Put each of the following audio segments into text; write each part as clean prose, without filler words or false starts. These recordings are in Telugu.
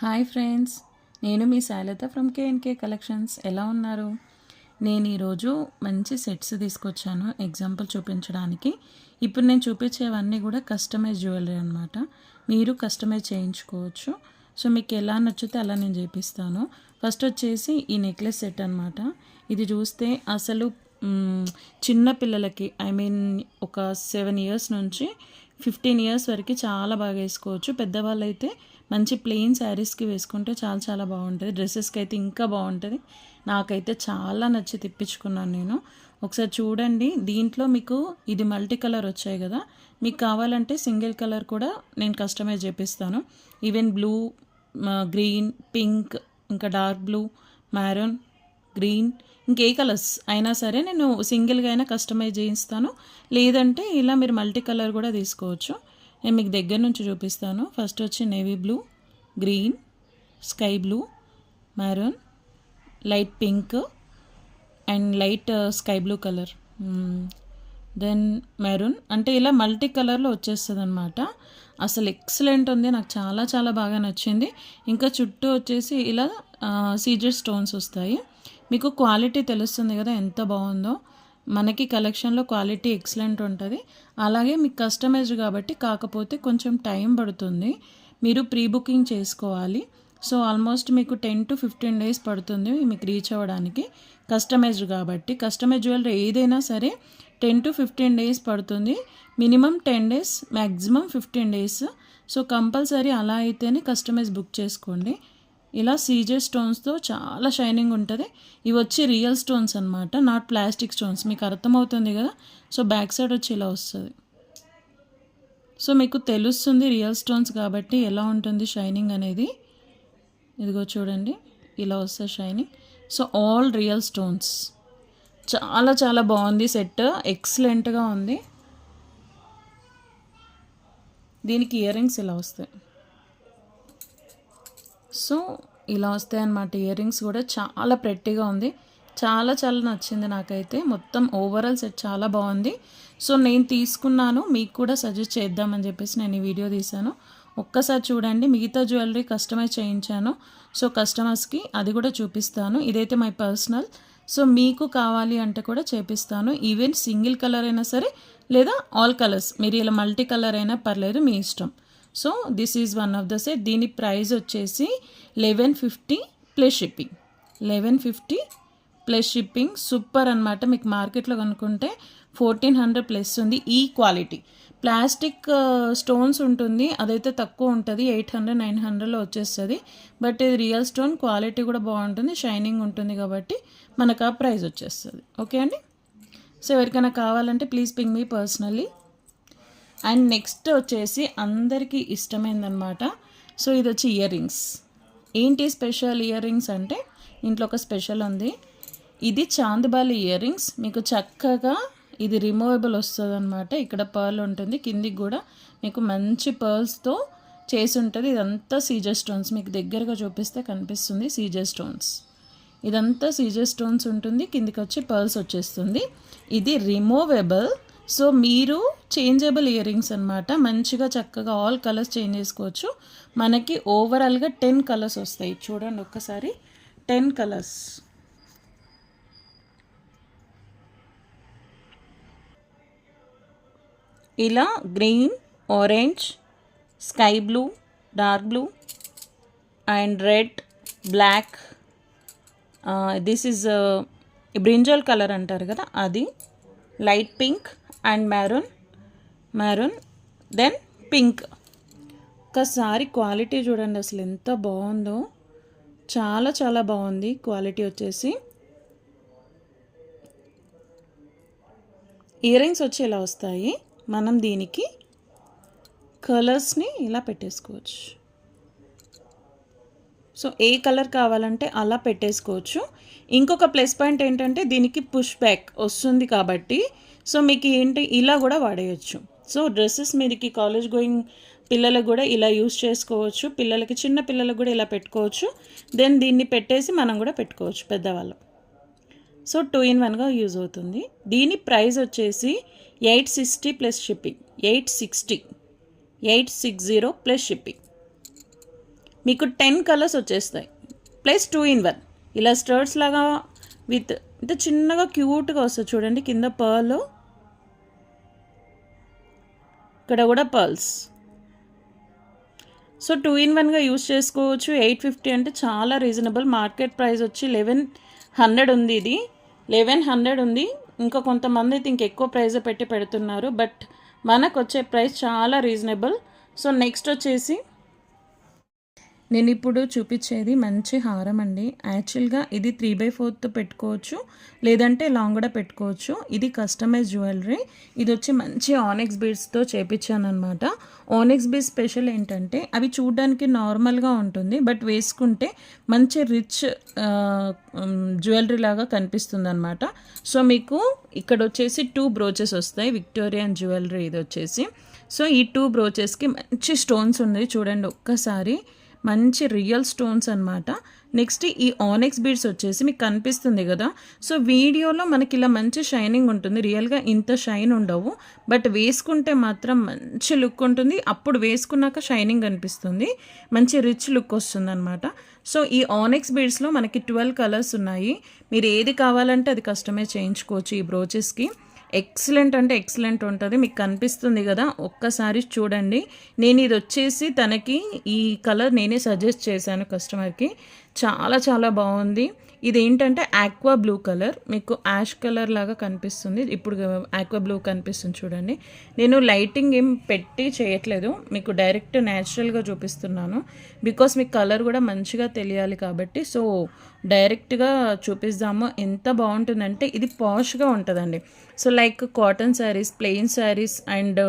హాయ్ ఫ్రెండ్స్, నేను మీ శైలత ఫ్రమ్ కేఎన్కే కలెక్షన్స్. ఎలా ఉన్నారు? నేను ఈరోజు మంచి సెట్స్ తీసుకొచ్చాను ఎగ్జాంపుల్ చూపించడానికి. ఇప్పుడు నేను చూపించేవన్నీ కూడా కస్టమైజ్ జ్యువెలరీ అనమాట. మీరు కస్టమైజ్ చేయించుకోవచ్చు. సో మీకు ఎలా నచ్చితే అలా నేను చేపిస్తాను. ఫస్ట్ వచ్చేసి ఈ నెక్లెస్ సెట్ అనమాట. ఇది చూస్తే అసలు చిన్న పిల్లలకి ఒక 7 ఇయర్స్ నుంచి 15 ఇయర్స్ వరకు చాలా బాగా వేసుకోవచ్చు. పెద్దవాళ్ళు అయితే మంచి ప్లెయిన్ శారీస్కి వేసుకుంటే చాలా చాలా బాగుంటుంది. డ్రెస్సెస్కి అయితే ఇంకా బాగుంటుంది. నాకైతే చాలా నచ్చి తెప్పించుకున్నాను నేను. ఒకసారి చూడండి. దీంట్లో మీకు ఇది మల్టీ కలర్ వచ్చాయి కదా, మీకు కావాలంటే సింగిల్ కలర్ కూడా నేను కస్టమైజ్ చేపిస్తాను. ఈవెన్ బ్లూ, గ్రీన్, పింక్, ఇంకా డార్క్ బ్లూ, మ్యారూన్, గ్రీన్, ఇంకే కలర్స్ అయినా సరే నేను సింగిల్గా అయినా కస్టమైజ్ చేయిస్తాను. లేదంటే ఇలా మీరు మల్టీ కలర్ కూడా తీసుకోవచ్చు. నేను మీకు దగ్గర నుంచి చూపిస్తాను. ఫస్ట్ వచ్చి navy blue, green, sky blue, maroon, light pink and light sky blue colour, then maroon. అంటే ఇలా మల్టీ కలర్లో వచ్చేస్తుంది అనమాట. అసలు ఎక్సలెంట్ ఉంది. నాకు చాలా చాలా బాగా నచ్చింది. ఇంకా చుట్టూ వచ్చేసి ఇలా సీజర్ స్టోన్స్ వస్తాయి. మీకు క్వాలిటీ తెలుస్తుంది కదా ఎంత బాగుందో. మనకి కలెక్షన్లో క్వాలిటీ ఎక్సలెంట్ ఉంటుంది. అలాగే మీకు కస్టమైజ్డ్ కాబట్టి కాకపోతే కొంచెం టైం పడుతుంది. మీరు ప్రీ బుకింగ్ చేసుకోవాలి. సో ఆల్మోస్ట్ మీకు 10 to 15 days పడుతుంది మీకు రీచ్ అవ్వడానికి. కస్టమైజ్డ్ కాబట్టి కస్టమైజ్ జ్యువెలరీ ఏదైనా సరే 10 to 15 days పడుతుంది. Minimum 10 days, maximum 15 days. So compulsory అలా అయితేనే కస్టమైజ్ బుక్ చేసుకోండి. ఇలా సీజర్ స్టోన్స్తో చాలా షైనింగ్ ఉంటుంది. ఇవి వచ్చి రియల్ స్టోన్స్ అనమాట, నాట్ ప్లాస్టిక్ స్టోన్స్. మీకు అర్థమవుతుంది కదా. సో బ్యాక్ సైడ్ వచ్చి ఇలా వస్తుంది. సో మీకు తెలుస్తుంది రియల్ స్టోన్స్ కాబట్టి ఎలా ఉంటుంది షైనింగ్ అనేది. ఇదిగో చూడండి, ఇలా వస్తుంది shining. So all real stones. చాలా చాలా బాగుంది సెట్, ఎక్సలెంట్గా ఉంది. దీనికి ఇయర్ రింగ్స్ ఇలా వస్తాయి. సో ఇలా వస్తాయి అన్నమాట. ఇయర్ రింగ్స్ కూడా చాలా ప్రెట్టీగా ఉంది. చాలా చాలా నచ్చింది నాకైతే. మొత్తం ఓవరాల్ సెట్ చాలా బాగుంది. సో నేను తీసుకున్నాను, మీకు కూడా సజెస్ట్ చేద్దామని చెప్పేసి నేను ఈ వీడియో తీశాను. ఒక్కసారి చూడండి. మిగతా జ్యువెలరీ కస్టమైజ్ చేయించాను. సో కస్టమర్స్కి అది కూడా చూపిస్తాను. ఇదైతే మై పర్సనల్. సో మీకు కావాలి అంటే కూడా చేపిస్తాను. ఈవెన్ సింగిల్ కలర్ అయినా సరే లేదా ఆల్ కలర్స్, మీరు ఇలా మల్టీ కలర్ అయినా పర్లేదు, మీ ఇష్టం. So this is one of the set. దీని ప్రైస్ వచ్చేసి 1150 plus shipping. 1150 plus shipping. Super అనమాట. మీకు మార్కెట్లో కనుక్కుంటే 1400 ప్లస్ ఉంది. ఈ క్వాలిటీ ప్లాస్టిక్ స్టోన్స్ ఉంటుంది, అదైతే తక్కువ ఉంటుంది. 800, 900లో వచ్చేస్తుంది. బట్ ఇది రియల్ స్టోన్, క్వాలిటీ కూడా బాగుంటుంది, షైనింగ్ ఉంటుంది కాబట్టి మనకు ఆ ప్రైస్ వచ్చేస్తుంది. ఓకే అండి. సో ఎవరికైనా కావాలంటే please ping me personally. And next వచ్చేసి అందరికీ ఇష్టమైందనమాట. సో ఇది వచ్చి ఇయర్ రింగ్స్. ఏంటి స్పెషల్ ఇయర్ రింగ్స్ అంటే ఇంట్లో ఒక స్పెషల్ ఉంది. ఇది చాందిబాలి ఇయర్ రింగ్స్. మీకు చక్కగా ఇది రిమూవబుల్ వస్తుంది అనమాట. ఇక్కడ పర్ల్ ఉంటుంది, కిందికి కూడా మీకు మంచి పర్ల్స్తో చేసి ఉంటుంది. ఇదంతా సీజర్ స్టోన్స్. మీకు దగ్గరగా చూపిస్తే కనిపిస్తుంది సీజర్ స్టోన్స్. ఇదంతా సీజర్ స్టోన్స్ ఉంటుంది, కిందికి వచ్చి పర్ల్స్ వచ్చేస్తుంది. ఇది రిమూవబుల్. సో మీరు చేంజబుల్ ఇయర్ రింగ్స్ అనమాట. మంచిగా చక్కగా ఆల్ కలర్స్ చేంజ్ చేసుకోవచ్చు. మనకి ఓవరాల్గా 10 కలర్స్ వస్తాయి. చూడండి ఒక్కసారి, 10 కలర్స్. ఇలా green, orange, sky blue, dark blue and red, black, this is brinjal colour అంటారు కదా అది, light pink and maroon, then pink. ఒకసారి క్వాలిటీ చూడండి అసలు ఎంత బాగుందో. చాలా చాలా బాగుంది క్వాలిటీ వచ్చేసి. ఇయర్ రింగ్స్ వచ్చి ఇలా వస్తాయి. మనం దీనికి కలర్స్ని ఇలా పెట్టేసుకోవచ్చు. సో ఏ కలర్ కావాలంటే అలా పెట్టేసుకోవచ్చు. ఇంకొక ప్లస్ పాయింట్ ఏంటంటే దీనికి పుష్ బ్యాక్ వస్తుంది కాబట్టి సో మీకు ఏంటి ఇలా కూడా వాడేయచ్చు. సో డ్రెస్సెస్ మీదకి కాలేజ్ గోయింగ్ పిల్లలకు కూడా ఇలా యూస్ చేసుకోవచ్చు. పిల్లలకి, చిన్న పిల్లలకు కూడా ఇలా పెట్టుకోవచ్చు. దెన్ దీన్ని పెట్టేసి మనం కూడా పెట్టుకోవచ్చు పెద్దవాళ్ళు. సో 2 in 1గా యూజ్ అవుతుంది. దీని ప్రైస్ వచ్చేసి 860 ప్లస్ షిప్పింగ్. 860 plus shipping. మీకు 10 కలర్స్ వచ్చేస్తాయి, ప్లస్ 2 in 1. ఇలా స్టర్ట్స్ లాగా విత్ ఇంత చిన్నగా క్యూట్గా వస్తుంది చూడండి. కింద పర్ల్, ఇక్కడ కూడా పర్ల్స్. సో 2 in 1గా యూస్ చేసుకోవచ్చు. 850 అంటే చాలా రీజనబుల్. మార్కెట్ ప్రైస్ వచ్చి 1100 ఉంది. ఇది 1100 ఉంది. ఇంకా కొంతమంది అయితే ఇంకెక్కువ ప్రైస్ పెట్టి పెడుతున్నారు, బట్ మనకు వచ్చే ప్రైస్ చాలా రీజనబుల్. సో నెక్స్ట్ వచ్చేసి నేను ఇప్పుడు చూపించేది మంచి హారం అండి. యాక్చువల్గా ఇది 3/4 పెట్టుకోవచ్చు, లేదంటే లాంగ్ కూడా పెట్టుకోవచ్చు. ఇది కస్టమైజ్ జ్యువెలరీ. ఇది వచ్చి మంచి ఆనెక్స్ బీడ్స్తో చేపించాను అనమాట. ఆనెక్స్ బీడ్స్ స్పెషల్ ఏంటంటే అవి చూడడానికి నార్మల్గా ఉంటుంది, బట్ వేసుకుంటే మంచి రిచ్ జ్యువెలరీ లాగా కనిపిస్తుంది అనమాట. సో మీకు ఇక్కడ వచ్చేసి 2 బ్రోచెస్ వస్తాయి. విక్టోరియన్ జ్యువెలరీ ఇది వచ్చేసి. సో ఈ 2 బ్రోచెస్కి మంచి స్టోన్స్ ఉన్నాయి చూడండి ఒక్కసారి. మంచి రియల్ స్టోన్స్ అనమాట. నెక్స్ట్ ఈ ఆనెక్స్ బీడ్స్ వచ్చేసి మీకు కనిపిస్తుంది కదా. సో వీడియోలో మనకి ఇలా మంచి షైనింగ్ ఉంటుంది, రియల్గా ఇంత షైన్ ఉండవు, బట్ వేసుకుంటే మాత్రం మంచి లుక్ ఉంటుంది. అప్పుడు వేసుకున్నాక షైనింగ్ అనిపిస్తుంది, మంచి రిచ్ లుక్ వస్తుంది అనమాట. సో ఈ ఆనెక్స్ బీడ్స్లో మనకి 12 కలర్స్ ఉన్నాయి. మీరు ఏది కావాలంటే అది కస్టమైజ్ చేయించుకోవచ్చు ఈ బ్రోచెస్కి. ఎక్సలెంట్ అంటే ఎక్సలెంట్ ఉంటుంది. మీకు కనిపిస్తుంది కదా, ఒక్కసారి చూడండి. నేను ఇది వచ్చేసి తనకి ఈ కలర్ నేనే సజెస్ట్ చేశాను కస్టమర్కి. చాలా చాలా బాగుంది. ఇది ఏంటంటే ఆక్వా బ్లూ కలర్, మీకు యాష్ కలర్ లాగా కనిపిస్తుంది. ఇప్పుడు ఆక్వా బ్లూ కనిపిస్తుంది చూడండి. నేను లైటింగ్ ఏం పెట్టి చేయట్లేదు, మీకు డైరెక్ట్ న్యాచురల్గా చూపిస్తున్నాను. బికాస్ మీకు కలర్ కూడా మంచిగా తెలియాలి కాబట్టి. సో డైరెక్ట్గా చూపిస్తాము. ఎంత బాగుంటుందంటే ఇది పాష్గా ఉంటుందండి. So like cotton saris, plain saris and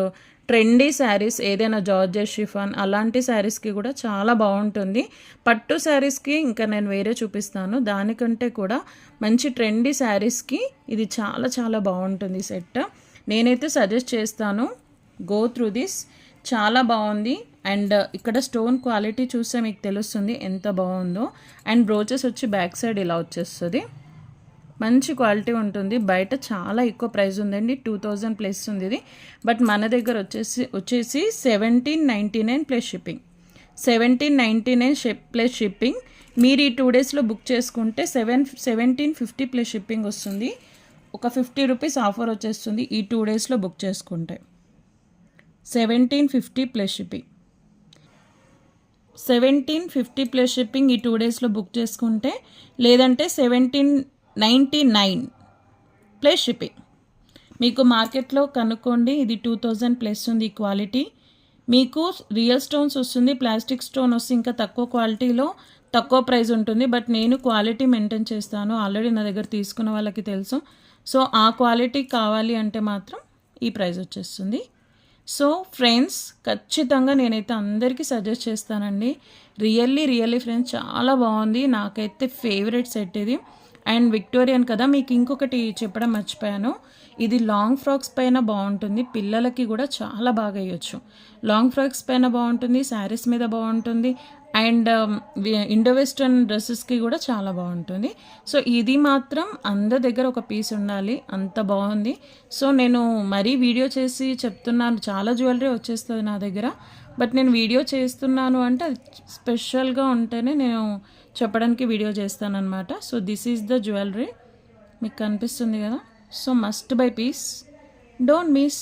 trendy saris, ఏదైనా జార్జెట్ షిఫాన్ అలాంటి శారీస్కి కూడా చాలా బాగుంటుంది. పట్టు శారీస్కి ఇంకా నేను వేరే చూపిస్తాను. దానికంటే కూడా మంచి ట్రెండీ శారీస్కి ఇది చాలా చాలా బాగుంటుంది సెట్. నేనైతే సజెస్ట్ చేస్తాను, గో త్రూ దిస్. చాలా బాగుంది. అండ్ ఇక్కడ స్టోన్ క్వాలిటీ చూస్తే మీకు తెలుస్తుంది ఎంత బాగుందో. అండ్ బ్రోచెస్ వచ్చి బ్యాక్ సైడ్ ఇలా వచ్చేస్తుంది, మంచి క్వాలిటీ ఉంటుంది. బయట చాలా ఎక్కువ ప్రైస్ ఉందండి, 2000 ప్లస్ ఉంది ఇది. బట్ మన దగ్గర వచ్చేసి 1799 ప్లస్ షిప్పింగ్. 1799 plus shipping. మీరు ఈ 2 డేస్లో బుక్ చేసుకుంటే 1750 ప్లస్ షిప్పింగ్ వస్తుంది. ఒక 50 రూపీస్ ఆఫర్ వచ్చేస్తుంది ఈ 2 డేస్లో బుక్ చేసుకుంటే. 1750 ప్లస్ షిప్పింగ్. 1750 ప్లస్ షిప్పింగ్ ఈ 2 డేస్లో బుక్ చేసుకుంటే, లేదంటే 1799 ప్లస్ షిప్పింగ్. మీకు మార్కెట్లో కనుక్కోండి, ఇది 2000 ప్లస్ ఉంది ఈ క్వాలిటీ. మీకు రియల్ స్టోన్స్ వస్తుంది, ప్లాస్టిక్ స్టోన్ వస్తుంది, ఇంకా తక్కువ క్వాలిటీలో తక్కువ ప్రైస్ ఉంటుంది. బట్ నేను క్వాలిటీ మెయింటైన్ చేస్తాను, ఆల్రెడీ నా దగ్గర తీసుకున్న వాళ్ళకి తెలుసు. సో ఆ క్వాలిటీ కావాలి అంటే మాత్రం ఈ ప్రైస్ వచ్చేస్తుంది. సో ఫ్రెండ్స్, ఖచ్చితంగా నేనైతే అందరికీ సజెస్ట్ చేస్తానండి. రియల్లీ ఫ్రెండ్స్, చాలా బాగుంది. నాకైతే ఫేవరెట్ సెట్ ఇది. అండ్ విక్టోరియన్ కదా, మీకు ఇంకొకటి చెప్పడం మర్చిపోయాను. ఇది లాంగ్ ఫ్రాక్స్ పైన బాగుంటుంది, పిల్లలకి కూడా చాలా బాగా వేయచ్చు. లాంగ్ ఫ్రాక్స్ పైన బాగుంటుంది, శారీస్ మీద బాగుంటుంది, అండ్ ఇండో వెస్ట్రన్ డ్రెస్సెస్కి కూడా చాలా బాగుంటుంది. సో ఇది మాత్రం అందరి దగ్గర ఒక పీస్ ఉండాలి, అంత బాగుంది. సో నేను మరీ వీడియో చేసి చెప్తున్నాను, చాలా జ్యువెలరీ వచ్చేస్తుంది నా దగ్గర. బట్ నేను వీడియో చేస్తున్నాను అంటే అది స్పెషల్గా ఉంటేనే నేను చెప్పడానికి వీడియో చేస్తాను అనమాట. So this is the jewellery, మీకు కనిపిస్తుంది కదా. So must buy piece, don't miss.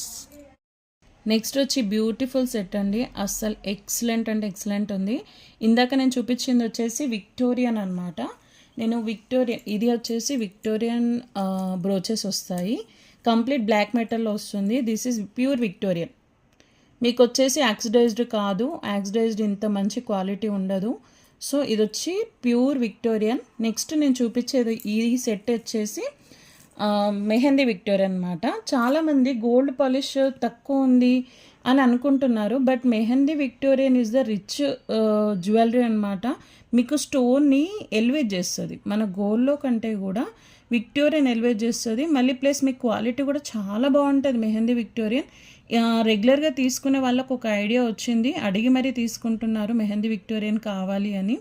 Next వచ్చి బ్యూటిఫుల్ సెట్ అండి, అస్సలు ఎక్సలెంట్ అంటే ఎక్సలెంట్ ఉంది. ఇందాక నేను చూపించింది వచ్చేసి విక్టోరియన్ అనమాట. నేను విక్టోరియన్, ఇది వచ్చేసి విక్టోరియన్ బ్రోచెస్ వస్తాయి, కంప్లీట్ బ్లాక్ మెటల్లో వస్తుంది. This is pure Victorian. మీకు వచ్చేసి ఆక్సిడైజ్డ్ కాదు, ఆక్సిడైజ్డ్ ఇంత మంచి క్వాలిటీ ఉండదు. సో ఇది వచ్చి ప్యూర్ విక్టోరియన్. నెక్స్ట్ నేను చూపించేది ఈ సెట్ వచ్చేసి మెహందీ విక్టోరియన్ అనమాట. చాలామంది గోల్డ్ పాలిష్ తక్కువ ఉంది అని అనుకుంటున్నారు, but mehndi Victorian is the rich jewellery అనమాట. మీకు స్టోన్ని ఎలివేట్ చేస్తుంది, మన గోల్డ్లో కంటే కూడా విక్టోరియన్ ఎలివేట్ చేస్తుంది. మళ్ళీ ప్లస్ మీకు క్వాలిటీ కూడా చాలా బాగుంటుంది మెహందీ విక్టోరియన్. రెగ్యులర్గా తీసుకునే వాళ్ళకు ఒక ఐడియా వచ్చింది, అడిగి మరీ తీసుకుంటున్నారు మెహందీ విక్టోరియన్ కావాలి అని.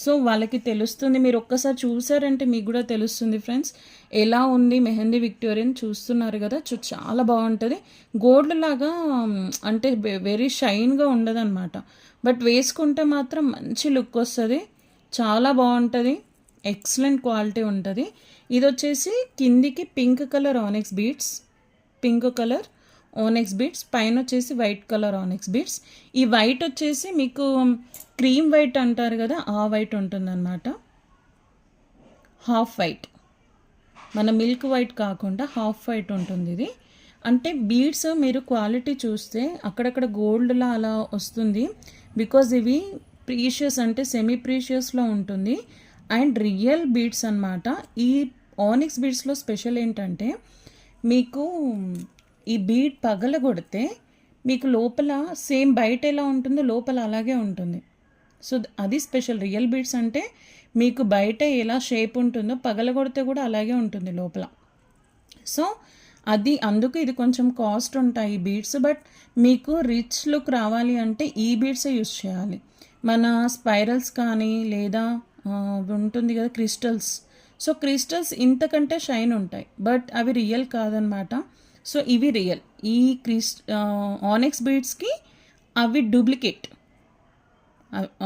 సో వాళ్ళకి తెలుస్తుంది. మీరు ఒక్కసారి చూసారంటే మీకు కూడా తెలుస్తుంది ఫ్రెండ్స్. ఎలా ఉంది మెహందీ విక్టోరియన్ చూస్తున్నారు కదా. చాలా బాగుంటుంది. గోల్డ్ లాగా అంటే వెరీ షైన్గా ఉండదన్నమాట. బట్ వేసుకుంటే మాత్రం మంచి లుక్ వస్తుంది. చాలా బాగుంటుంది. ఎక్సలెంట్ క్వాలిటీ ఉంటుంది. ఇది వచ్చేసి కిందికి pink colour ఆనెక్స్ beads, pink colour ఆనెక్స్ beads, పైన వచ్చేసి వైట్ కలర్ ఆనెక్స్ బీడ్స్. ఈ వైట్ వచ్చేసి మీకు క్రీమ్ వైట్ అంటారు కదా, ఆ వైట్ ఉంటుందన్నమాట. హాఫ్ వైట్, మన మిల్క్ వైట్ కాకుండా హాఫ్ వైట్ ఉంటుంది ఇది. అంటే బీడ్స్ మీరు క్వాలిటీ చూస్తే అక్కడక్కడ గోల్డ్లా అలా వస్తుంది. బికాజ్ ఇవి ప్రీషియస్ అంటే సెమీ ప్రీషియస్లో ఉంటుంది అండ్ రియల్ బీడ్స్ అన్నమాట. ఈ ఆనిక్స్ బీడ్స్లో స్పెషల్ ఏంటంటే మీకు ఈ బీడ్ పగలగొడితే మీకు లోపల సేమ్ బయట ఎలా ఉంటుందో లోపల అలాగే ఉంటుంది. సో అది స్పెషల్. రియల్ బీడ్స్ అంటే మీకు బయట ఎలా షేప్ ఉంటుందో పగలగొడితే కూడా అలాగే ఉంటుంది లోపల. సో అది అందుకు ఇది కొంచెం కాస్ట్ ఉంటాయి ఈ బీడ్స్. బట్ మీకు రిచ్ లుక్ రావాలి అంటే ఈ బీడ్సే యూస్ చేయాలి. మన స్పైరల్స్ కానీ లేదా ఉంటుంది కదా క్రిస్టల్స్. సో క్రిస్టల్స్ ఇంతకంటే షైన్ ఉంటాయి బట్ అవి రియల్ కాదనమాట. సో ఇవి రియల్. ఈ ఆనెక్స్ బీడ్స్కి అవి డూప్లికేట్,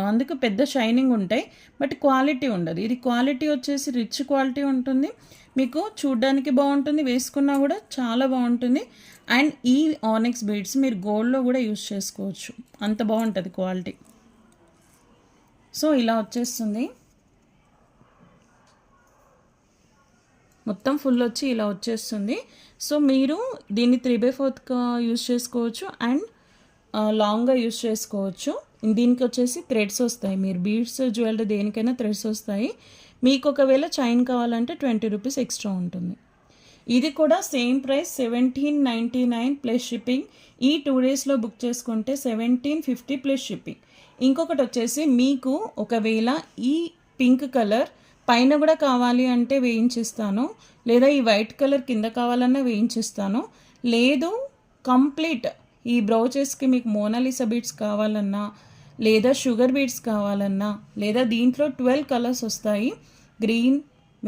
అందుకు పెద్ద షైనింగ్ ఉంటాయి బట్ క్వాలిటీ ఉండదు. ఇది క్వాలిటీ వచ్చేసి రిచ్ క్వాలిటీ ఉంటుంది. మీకు చూడ్డానికి బాగుంటుంది, వేసుకున్నా కూడా చాలా బాగుంటుంది. అండ్ ఈ ఆనెక్స్ బీడ్స్ మీరు గోల్డ్లో కూడా యూస్ చేసుకోవచ్చు, అంత బాగుంటుంది క్వాలిటీ. సో ఇలా వచ్చేస్తుంది మొత్తం ఫుల్ వచ్చి ఇలా వచ్చేస్తుంది. సో మీరు దీన్ని 3/4 యూస్ చేసుకోవచ్చు అండ్ లాంగ్గా యూస్ చేసుకోవచ్చు. దీనికి వచ్చేసి థ్రెడ్స్ వస్తాయి. మీరు బీడ్స్ జ్యువెలరీ దేనికైనా థ్రెడ్స్ వస్తాయి. మీకు ఒకవేళ చైన్ కావాలంటే 20 రూపీస్ ఎక్స్ట్రా ఉంటుంది. ఇది కూడా సేమ్ ప్రైస్ 1799 ప్లస్ షిప్పింగ్. ఈ 2 డేస్లో బుక్ చేసుకుంటే 1750 ప్లస్ షిప్పింగ్. ఇంకొకటి వచ్చేసి మీకు ఒకవేళ ఈ పింక్ కలర్ పైన కూడా కావాలి అంటే వేయించిస్తాను, లేదా ఈ వైట్ కలర్ కింద కావాలన్నా వేయించిస్తాను. లేదు కంప్లీట్ ఈ బ్రౌచెస్కి మీకు మోనాలిసా బీడ్స్ కావాలన్నా లేదా షుగర్ బీడ్స్ కావాలన్నా లేదా దీంట్లో 12 కలర్స్ వస్తాయి. Green,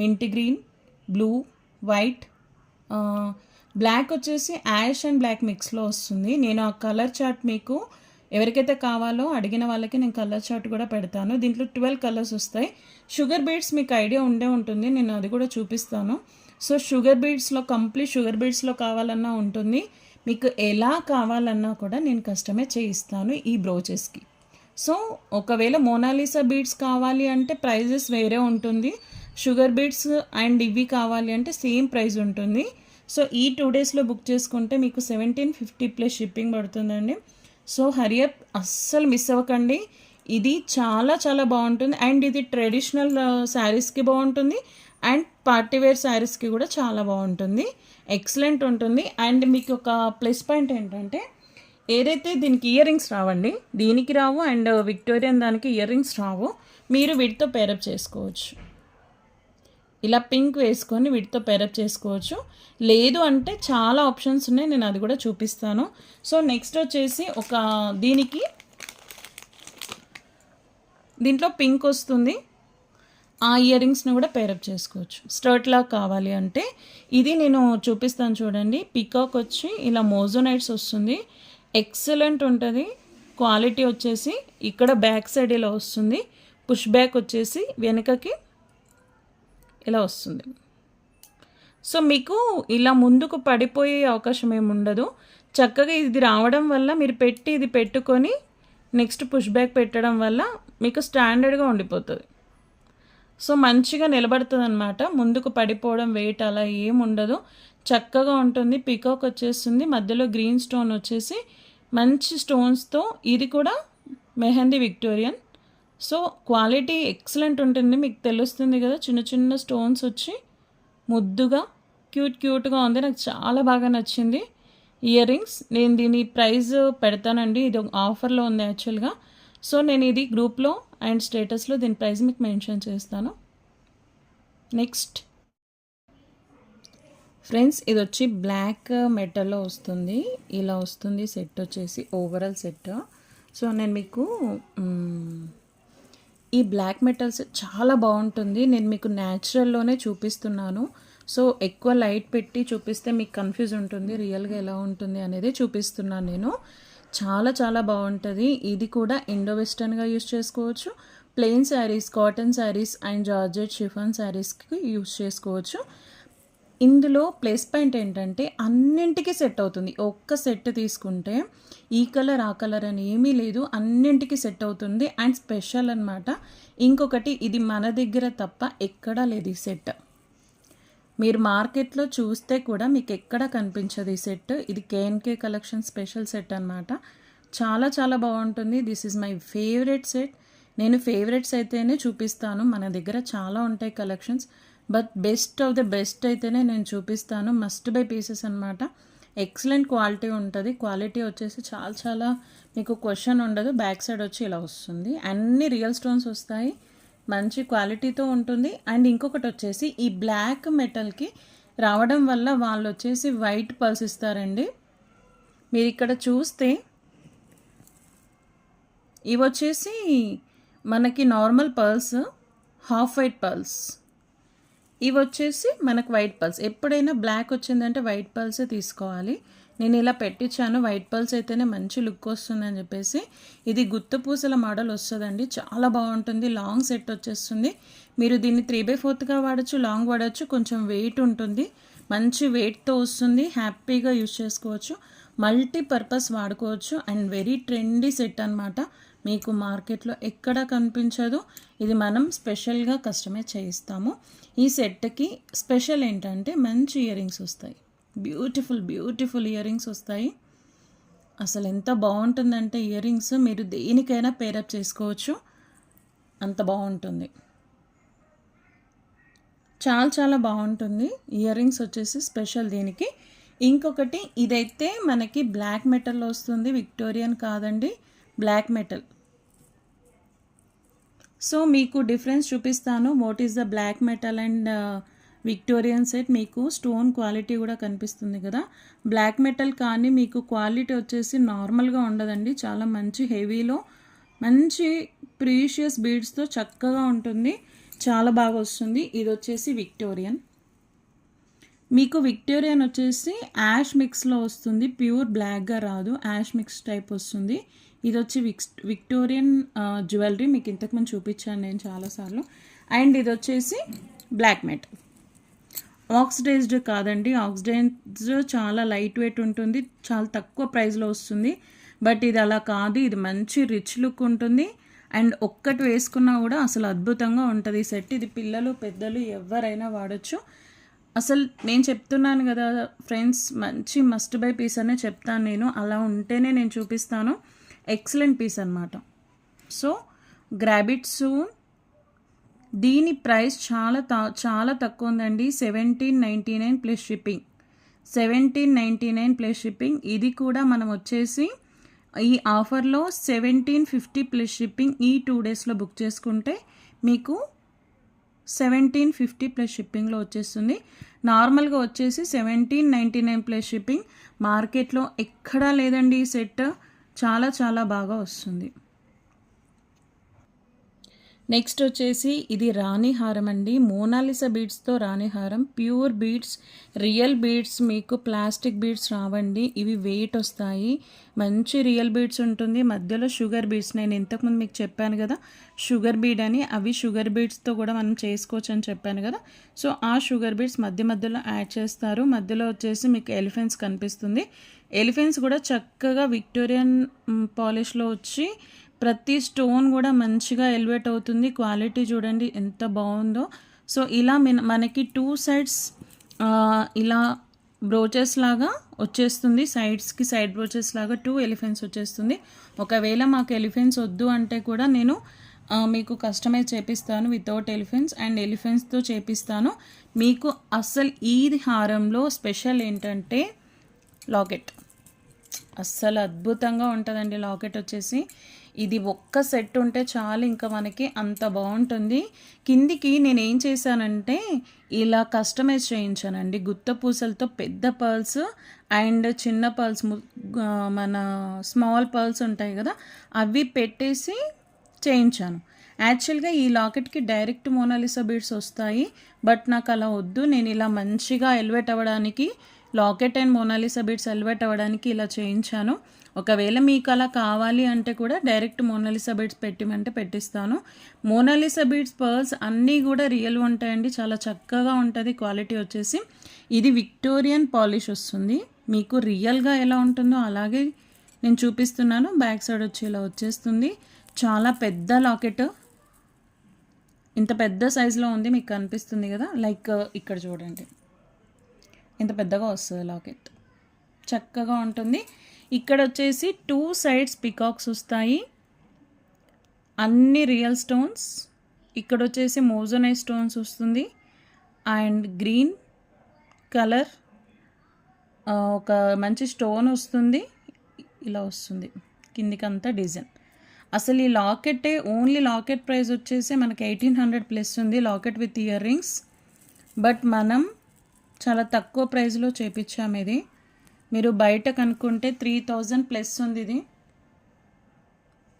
mint green, blue, white, black వచ్చేసి యాష్ అండ్ బ్లాక్ మిక్స్లో వస్తుంది. నేను ఆ కలర్ చార్ట్ మీకు ఎవరికైతే కావాలో అడిగిన వాళ్ళకి నేను కలర్ చార్ట్ కూడా పెడతాను. దీంట్లో 12 కలర్స్ వస్తాయి. షుగర్ బీడ్స్ మీకు ఐడియా ఉంటుంది, నేను అది కూడా చూపిస్తాను. సో షుగర్ బీడ్స్లో కంప్లీట్ షుగర్ బీడ్స్లో కావాలన్నా ఉంటుంది. మీకు ఎలా కావాలన్నా కూడా నేను కస్టమైజ్ చేయిస్తాను ఈ బ్రోచెస్కి. సో ఒకవేళ మోనాలిసా బీడ్స్ కావాలి అంటే ప్రైజెస్ వేరే ఉంటుంది. షుగర్ బీడ్స్ అండ్ ఇవి కావాలి అంటే సేమ్ ప్రైస్ ఉంటుంది. సో ఈ 2 డేస్లో బుక్ చేసుకుంటే మీకు 1750 ప్లస్ షిప్పింగ్ పడుతుందండి. సో హరియప్, అస్సలు మిస్ అవ్వకండి. ఇది చాలా చాలా బాగుంటుంది అండ్ ఇది ట్రెడిషనల్ శారీస్కి బాగుంటుంది అండ్ పార్టీవేర్ శారీస్కి కూడా చాలా బాగుంటుంది. ఎక్సలెంట్ ఉంటుంది. అండ్ మీకు ఒక ప్లస్ పాయింట్ ఏంటంటే ఏదైతే దీనికి ఇయర్ రింగ్స్ రావండి, దీనికి రావు అండ్ విక్టోరియన్ దానికి ఇయర్ రింగ్స్ రావు. మీరు వీటితో పేరప్ చేసుకోవచ్చు. ఇలా పింక్ వేసుకొని వీటితో పేరప్ చేసుకోవచ్చు. లేదు అంటే చాలా ఆప్షన్స్ ఉన్నాయి, నేను అది కూడా చూపిస్తాను. సో నెక్స్ట్ వచ్చేసి ఒక దీంట్లో పింక్ వస్తుంది. ఆ ఇయర్ రింగ్స్ని కూడా పేరప్ చేసుకోవచ్చు. స్టర్ట్ లాగా కావాలి అంటే ఇది నేను చూపిస్తాను చూడండి. పికాక్ వచ్చి ఇలా మోజోనైట్స్ వస్తుంది. ఎక్సలెంట్ ఉంటుంది. క్వాలిటీ వచ్చేసి ఇక్కడ బ్యాక్ సైడ్ ఇలా వస్తుంది. పుష్ బ్యాక్ వచ్చేసి వెనకకి ఇలా వస్తుంది. సో మీకు ఇలా ముందుకు పడిపోయే అవకాశం ఏమి ఉండదు. చక్కగా ఇది రావడం వల్ల మీరు ఇది పెట్టుకొని నెక్స్ట్ పుష్ బ్యాక్ పెట్టడం వల్ల మీకు స్టాండర్డ్గా ఉండిపోతుంది. సో మంచిగా నిలబడుతుంది అనమాట. ముందుకు పడిపోవడం వెయిట్ అలా ఏం ఉండదు, చక్కగా ఉంటుంది. పికాక్ వచ్చేస్తుంది, మధ్యలో గ్రీన్ స్టోన్ వచ్చేసి మంచి స్టోన్స్తో. ఇది కూడా mehndi Victorian. So quality excellent ఉంటుంది, మీకు తెలుస్తుంది కదా. చిన్న చిన్న స్టోన్స్ వచ్చి ముద్దుగా క్యూట్గా ఉంది. నాకు చాలా బాగా నచ్చింది ఇయర్ రింగ్స్. నేను దీని ప్రైస్ పెడతానండి, ఇది ఆఫర్లో ఉంది యాక్చువల్గా. సో నేను ఇది గ్రూప్లో అండ్ స్టేటస్లో దీని ప్రైస్ మీకు మెన్షన్ చేస్తాను. నెక్స్ట్ ఫ్రెండ్స్, ఇది వచ్చి బ్లాక్ మెటల్లో వస్తుంది. ఇలా వస్తుంది సెట్ వచ్చేసి ఓవరాల్ సెట్. సో నేను మీకు ఈ బ్లాక్ మెటల్స్ చాలా బాగుంటుంది. నేను మీకు న్యాచురల్లోనే చూపిస్తున్నాను. సో ఎక్కువ లైట్ పెట్టి చూపిస్తే మీకు కన్ఫ్యూజ్ ఉంటుంది, రియల్గా ఎలా ఉంటుంది అనేది చూపిస్తున్నాను నేను. చాలా చాలా బాగుంటుంది. ఇది కూడా ఇండో వెస్టర్న్గా యూస్ చేసుకోవచ్చు, plain saris, cotton saris and georgette chiffon శారీస్కి యూస్ చేసుకోవచ్చు. ఇందులో ప్లస్ పాయింట్ ఏంటంటే అన్నింటికి సెట్ అవుతుంది. ఒక్క సెట్ తీసుకుంటే ఈ కలర్ ఆ కలర్ అని ఏమీ లేదు, అన్నింటికి సెట్ అవుతుంది అండ్ స్పెషల్ అనమాట. ఇంకొకటి, ఇది మన దగ్గర తప్ప ఎక్కడా లేదు ఈ సెట్. మీరు మార్కెట్లో చూస్తే కూడా మీకు ఎక్కడ కనిపించదు ఈ సెట్. ఇది కేఎన్కే కలెక్షన్ స్పెషల్ సెట్ అనమాట. చాలా చాలా బాగుంటుంది. This is my favourite set. నేను ఫేవరెట్స్ అయితేనే చూపిస్తాను, మన దగ్గర చాలా ఉంటాయి collections, but best of the best అయితేనే నేను చూపిస్తాను. మస్ట్ బై పీసెస్ అనమాట. ఎక్సలెంట్ క్వాలిటీ ఉంటుంది. క్వాలిటీ వచ్చేసి చాలా చాలా మీకు క్వశ్చన్ ఉండదు. బ్యాక్ సైడ్ వచ్చి ఇలా వస్తుంది, అన్ని రియల్ స్టోన్స్ వస్తాయి, మంచి క్వాలిటీతో ఉంటుంది. అండ్ ఇంకొకటి వచ్చేసి ఈ బ్లాక్ మెటల్కి రావడం వల్ల వాళ్ళు వచ్చేసి వైట్ పల్స్ ఇస్తారండి. మీరు ఇక్కడ చూస్తే ఇవి వచ్చేసి మనకి normal pearls, half white pearls. ఇవి వచ్చేసి మనకు వైట్ పర్ల్స్. ఎప్పుడైనా బ్లాక్ వచ్చిందంటే వైట్ పర్ల్సే తీసుకోవాలి. నేను ఇలా పెట్టించాను, వైట్ పర్ల్స్ అయితేనే మంచి లుక్ వస్తుందని చెప్పేసి. ఇది గుత్త పూసల మోడల్ వస్తుందండి, చాలా బాగుంటుంది. లాంగ్ సెట్ వచ్చేస్తుంది. మీరు దీన్ని 3/4గా వాడచ్చు, లాంగ్ వాడచ్చు. కొంచెం వెయిట్ ఉంటుంది, మంచి వెయిట్తో వస్తుంది. హ్యాపీగా యూజ్ చేసుకోవచ్చు, మల్టీపర్పస్ వాడుకోవచ్చు. అండ్ వెరీ ట్రెండీ సెట్ అనమాట. మీకు మార్కెట్లో ఎక్కడా కనిపించదు. ఇది మనం స్పెషల్గా కస్టమైజ్ చేయిస్తాము. ఈ సెట్కి స్పెషల్ ఏంటంటే మంచి ఇయర్ రింగ్స్ వస్తాయి, బ్యూటిఫుల్ బ్యూటిఫుల్ ఇయర్ రింగ్స్ వస్తాయి. అసలు ఎంత బాగుంటుందంటే ఇయర్ రింగ్స్ మీరు దేనికైనా పేరప్ చేసుకోవచ్చు, అంత బాగుంటుంది. చాలా చాలా బాగుంటుంది. ఇయర్ రింగ్స్ వచ్చేసి స్పెషల్ దీనికి. ఇంకొకటి, ఇదైతే మనకి బ్లాక్ మెటల్లో వస్తుంది, విక్టోరియన్ కాదండి, బ్లాక్ మెటల్. సో మీకు డిఫరెన్స్ చూపిస్తాను. What is the black metal and Victorian set. మీకు స్టోన్ క్వాలిటీ కూడా కనిపిస్తుంది కదా. బ్లాక్ మెటల్ కానీ మీకు క్వాలిటీ వచ్చేసి నార్మల్గా ఉండదండి, చాలా మంచి హెవీలో మంచి ప్రీషియస్ బీడ్స్తో చక్కగా ఉంటుంది, చాలా బాగా వస్తుంది. ఇది వచ్చేసి విక్టోరియన్. మీకు విక్టోరియన్ వచ్చేసి యాష్ మిక్స్లో వస్తుంది, ప్యూర్ బ్లాక్గా రాదు, యాష్ మిక్స్ టైప్ వస్తుంది. ఇది వచ్చి విక్టోరియన్ జ్యువెలరీ, మీకు ఇంతకుముందు చూపించాను నేను చాలాసార్లు. అండ్ ఇది వచ్చేసి బ్లాక్ మెటల్, ఆక్సిడైజ్డ్ కాదండి. ఆక్సిడైజ్డ్ చాలా లైట్ వెయిట్ ఉంటుంది, చాలా తక్కువ ప్రైస్లో వస్తుంది. బట్ ఇది అలా కాదు, ఇది మంచి రిచ్ లుక్ ఉంటుంది. అండ్ ఒక్కటి వేసుకున్నా కూడా అసలు అద్భుతంగా ఉంటుంది ఈ సెట్. ఇది పిల్లలు పెద్దలు ఎవరైనా వాడచ్చు. అసలు నేను చెప్తున్నాను కదా ఫ్రెండ్స్, మంచి మస్ట్ బై పీస్ అనే చెప్తాను నేను, అలా ఉంటేనే నేను చూపిస్తాను. ఎక్సలెంట్ పీస్ అనమాట. So grab it soon. దీని ప్రైస్ చాలా తక్కువ ఉందండి, 1799 ప్లస్ షిప్పింగ్. 1799 plus shipping. ఇది కూడా మనం వచ్చేసి ఈ ఆఫర్లో 1750 ప్లస్ షిప్పింగ్. ఈ 2 డేస్లో బుక్ చేసుకుంటే మీకు 1750 ప్లస్ షిప్పింగ్లో వచ్చేస్తుంది. నార్మల్గా వచ్చేసి 1799 ప్లస్ షిప్పింగ్. మార్కెట్లో ఎక్కడా లేదండి ఈ సెట్, చాలా చాలా బాగా వస్తుంది. నెక్స్ట్ వచ్చేసి ఇది రాణి హారం అండి, మోనాలిసా బీడ్స్తో రాణి హారం. ప్యూర్ బీడ్స్, రియల్ బీడ్స్, మీకు ప్లాస్టిక్ బీడ్స్ రావండి. ఇవి వెయిట్ వస్తాయి, మంచి రియల్ బీడ్స్ ఉంటుంది. మధ్యలో షుగర్ బీడ్స్, నేను ఇంతకుముందు మీకు చెప్పాను కదా షుగర్ బీడ్ అని, అవి షుగర్ బీడ్స్తో కూడా మనం చేసుకోవచ్చు అని చెప్పాను కదా. సో ఆ షుగర్ బీడ్స్ మధ్యలో యాడ్ చేస్తారు. మధ్యలో వచ్చేసి మీకు ఎలిఫెంట్స్ కనిపిస్తుంది. ఎలిఫెంట్స్ కూడా చక్కగా విక్టోరియన్ పాలిష్లో వచ్చి ప్రతి స్టోన్ కూడా మంచిగా ఎలివేట్ అవుతుంది. క్వాలిటీ చూడండి ఎంత బాగుందో. సో ఇలా మనకి 2 సైడ్స్ ఇలా బ్రోచెస్ లాగా వచ్చేస్తుంది, సైడ్స్కి సైడ్ బ్రోచెస్ లాగా 2 ఎలిఫెంట్స్ వచ్చేస్తుంది. ఒకవేళ మాకు ఎలిఫెంట్స్ వద్దు అంటే కూడా నేను మీకు కస్టమైజ్ చేపిస్తాను వితౌట్ ఎలిఫెంట్స్, అండ్ ఎలిఫెంట్స్తో చేపిస్తాను మీకు. అస్సలు ఈ హారంలో స్పెషల్ ఏంటంటే లాకెట్, అస్సలు అద్భుతంగా ఉంటుందండి లాకెట్ వచ్చేసి. ఇది ఒక్క సెట్ ఉంటే చాలు ఇంకా మనకి, అంత బాగుంటుంది. కిందికి నేను ఏం చేశానంటే ఇలా కస్టమైజ్ చేయించానండి, గుత్త పూసలతో పెద్ద పర్ల్స్ అండ్ చిన్న పర్ల్స్, మన స్మాల్ పర్ల్స్ ఉంటాయి కదా అవి పెట్టేసి చేయించాను. యాక్చువల్గా ఈ లాకెట్కి డైరెక్ట్ మోనాలిసా బీడ్స్ వస్తాయి, బట్ నాకు అలా వద్దు. నేను ఇలా మంచిగా ఎలివేట్ అవ్వడానికి, locket and Monalisa beads elevate అవ్వడానికి ఇలా చేయించాను. ఒకవేళ మీకు అలా కావాలి అంటే కూడా డైరెక్ట్ మోనాలిసా బీడ్స్ పెట్టిమంటే పెట్టిస్తాను. మోనాలిసా బీడ్స్ పర్ల్స్ అన్నీ కూడా రియల్ ఉంటాయండి, చాలా చక్కగా ఉంటుంది క్వాలిటీ వచ్చేసి. ఇది విక్టోరియన్ పాలిష్ వస్తుంది. మీకు రియల్గా ఎలా ఉంటుందో అలాగే నేను చూపిస్తున్నాను. బ్యాక్ సైడ్ వచ్చి ఇలా వచ్చేస్తుంది. చాలా పెద్ద లాకెట్, ఇంత పెద్ద సైజులో ఉంది, మీకు కనిపిస్తుంది కదా. లైక్ ఇక్కడ చూడండి, ఇంత పెద్దగా వస్తుంది లాకెట్, చక్కగా ఉంటుంది. ఇక్కడ వచ్చేసి 2 సైడ్స్ పికాక్స్ వస్తాయి, అన్ని రియల్ స్టోన్స్. ఇక్కడ వచ్చేసి మోజోనైట్ స్టోన్స్ వస్తుంది అండ్ గ్రీన్ కలర్ ఒక మంచి స్టోన్ వస్తుంది. ఇలా వస్తుంది కిందికంతా డిజైన్. అసలు ఈ లాకెట్టే ఓన్లీ లాకెట్ ప్రైస్ వచ్చేసి మనకి 1800 ప్లస్ ఉంది, locket with ear rings. But మనం చాలా తక్కువ ప్రైస్లో చేపించాము. ఇది మీరు బయట కనుక్కుంటే 3000 ప్లస్ ఉంది. ఇది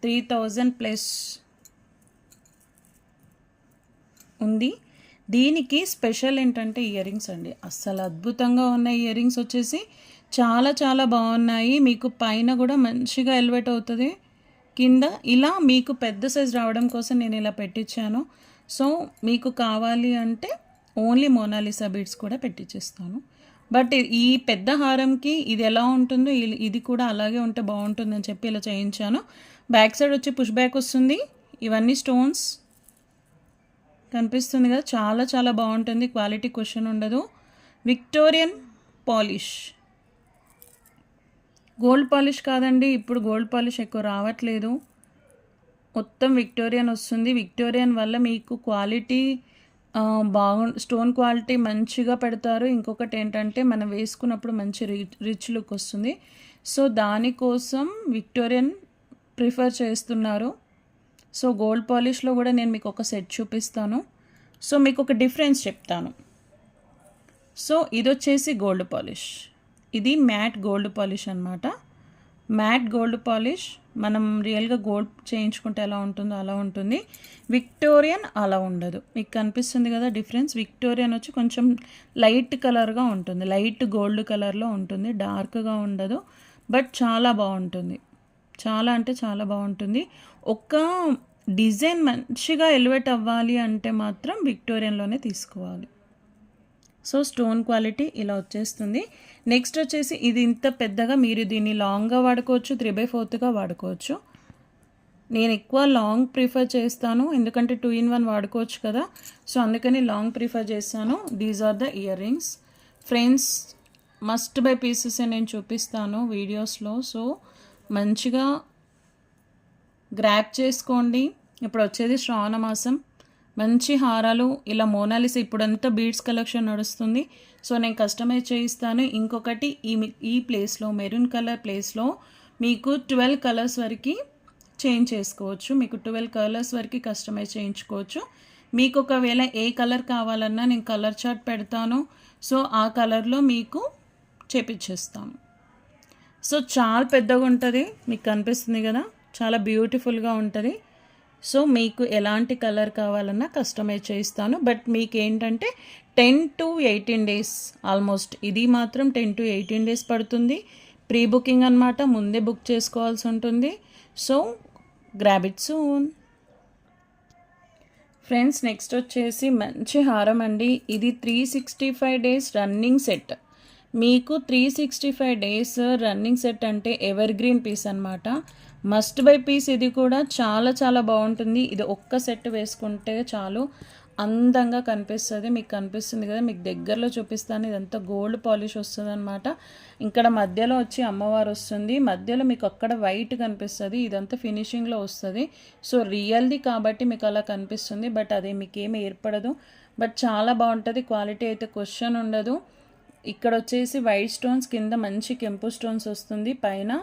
3000 ప్లస్ ఉంది. దీనికి స్పెషల్ ఏంటంటే ఇయర్ రింగ్స్ అండి. అస్సలు అద్భుతంగా ఉన్నాయి ఇయర్ రింగ్స్ వచ్చేసి, చాలా చాలా బాగున్నాయి. మీకు పైన కూడా మంచిగా ఎలివేట్ అవుతుంది, కింద ఇలా మీకు పెద్ద సైజ్ రావడం కోసం నేను ఇలా పెట్టించాను. సో మీకు కావాలి అంటే ఓన్లీ మోనాలిసా బీడ్స్ కూడా పెట్టించేస్తాను. బట్ ఈ పెద్ద హారంకి ఇది ఎలా ఉంటుందో ఇది కూడా అలాగే ఉంటే బాగుంటుందని చెప్పి ఇలా చేయించాను. బ్యాక్ సైడ్ వచ్చి పుష్ బ్యాక్ వస్తుంది. ఇవన్నీ స్టోన్స్ కనిపిస్తుంది కదా, చాలా చాలా బాగుంటుంది, క్వాలిటీ క్వశ్చన్ ఉండదు. విక్టోరియన్ పాలిష్, గోల్డ్ పాలిష్ కాదండి, ఇప్పుడు గోల్డ్ పాలిష్ ఎక్కువ రావట్లేదు, మొత్తం విక్టోరియన్ వస్తుంది. విక్టోరియన్ వల్ల మీకు క్వాలిటీ స్టోన్ క్వాలిటీ మంచిగా పెడతారు. ఇంకొకటి ఏంటంటే మనం వేసుకున్నప్పుడు మంచి రిచ్ లుక్ వస్తుంది. సో దానికోసం విక్టోరియన్ ప్రిఫర్ చేస్తున్నారు. సో గోల్డ్ పాలిష్లో కూడా నేను మీకు ఒక సెట్ చూపిస్తాను. సో మీకు ఒక డిఫరెన్స్ చెప్తాను. సో ఇది వచ్చేసి గోల్డ్ పాలిష్, ఇది మ్యాట్ గోల్డ్ పాలిష్ అనమాట. మ్యాట్ గోల్డ్ పాలిష్ మనం రియల్గా గోల్డ్ చేయించుకుంటే ఎలా ఉంటుందో అలా ఉంటుంది. విక్టోరియన్ అలా ఉండదు, మీకు కనిపిస్తుంది కదా డిఫరెన్స్. విక్టోరియన్ వచ్చి కొంచెం లైట్ కలర్గా ఉంటుంది, లైట్ గోల్డ్ కలర్లో ఉంటుంది, డార్క్గా ఉండదు. బట్ చాలా బాగుంటుంది, చాలా అంటే చాలా బాగుంటుంది. ఒక డిజైన్ మంచిగా ఎలివేట్ అవ్వాలి అంటే మాత్రం విక్టోరియన్లోనే తీసుకోవాలి. సో స్టోన్ క్వాలిటీ ఇలా వచ్చేస్తుంది. నెక్స్ట్ వచ్చేసి ఇది ఇంత పెద్దగా, మీరు దీన్ని లాంగ్గా వాడుకోవచ్చు, 3/4గా వాడుకోవచ్చు. నేను ఎక్కువ లాంగ్ ప్రిఫర్ చేస్తాను, ఎందుకంటే 2 in 1 వాడుకోవచ్చు కదా. సో అందుకని లాంగ్ ప్రిఫర్ చేస్తాను. These are the earrings friends. Must buy pieces నేను చూపిస్తాను వీడియోస్లో. సో మంచిగా గ్రాప్ చేసుకోండి. ఇప్పుడు వచ్చేది శ్రావణ మాసం, మంచి హారాలు ఇలా మోనాలిసా ఇప్పుడంతా బీడ్స్ కలెక్షన్ నడుస్తుంది. సో నేను కస్టమైజ్ చేయిస్తాను. ఇంకొకటి ఈ ప్లేస్లో మెరూన్ కలర్ ప్లేస్లో మీకు 12 కలర్స్ వరకు చేంజ్ చేసుకోవచ్చు. మీకు 12 కలర్స్ వరకు కస్టమైజ్ చేయించుకోవచ్చు. మీకు ఒకవేళ ఏ కలర్ కావాలన్నా నేను కలర్ చార్ట్ పెడతాను. సో ఆ కలర్లో మీకు చేపించేస్తాను. సో చాలా పెద్దగా ఉంటుంది, మీకు కనిపిస్తుంది కదా, చాలా బ్యూటిఫుల్గా ఉంటుంది. సో మీకు ఎలాంటి కలర్ కావాలన్నా కస్టమైజ్ చేయిస్తాను. బట్ మీకు ఏంటంటే 10 to 18 days ఆల్మోస్ట్, ఇది మాత్రం 10 to 18 days పడుతుంది. ప్రీ బుకింగ్ అనమాట, ముందే బుక్ చేసుకోవాల్సి ఉంటుంది. So grab it soon friends. Next వచ్చేసి మంచి హారం అండి. ఇది 365 days రన్నింగ్ సెట్. మీకు 365 days రన్నింగ్ సెట్ అంటే ఎవర్ గ్రీన్ పీస్ అనమాట, మస్ట్ బై పీస్. ఇది కూడా చాలా చాలా బాగుంటుంది. ఇది ఒక్క సెట్ వేసుకుంటే చాలు, అందంగా కనిపిస్తుంది. మీకు కనిపిస్తుంది కదా, మీకు దగ్గరలో చూపిస్తాను. ఇదంతా గోల్డ్ పాలిష్ వస్తుంది అనమాట. ఇక్కడ మధ్యలో వచ్చి అమ్మవారు వస్తుంది, మధ్యలో మీకు అక్కడ వైట్ కనిపిస్తుంది, ఇదంతా ఫినిషింగ్లో వస్తుంది. సో రియల్ది కాబట్టి మీకు అలా కనిపిస్తుంది, బట్ అది మీకు ఏమి ఏర్పడదు. బట్ చాలా బాగుంటుంది, క్వాలిటీ అయితే క్వశ్చన్ ఉండదు. ఇక్కడ వచ్చేసి వైట్ స్టోన్స్, కింద మంచి కెంపు స్టోన్స్ వస్తుంది, పైన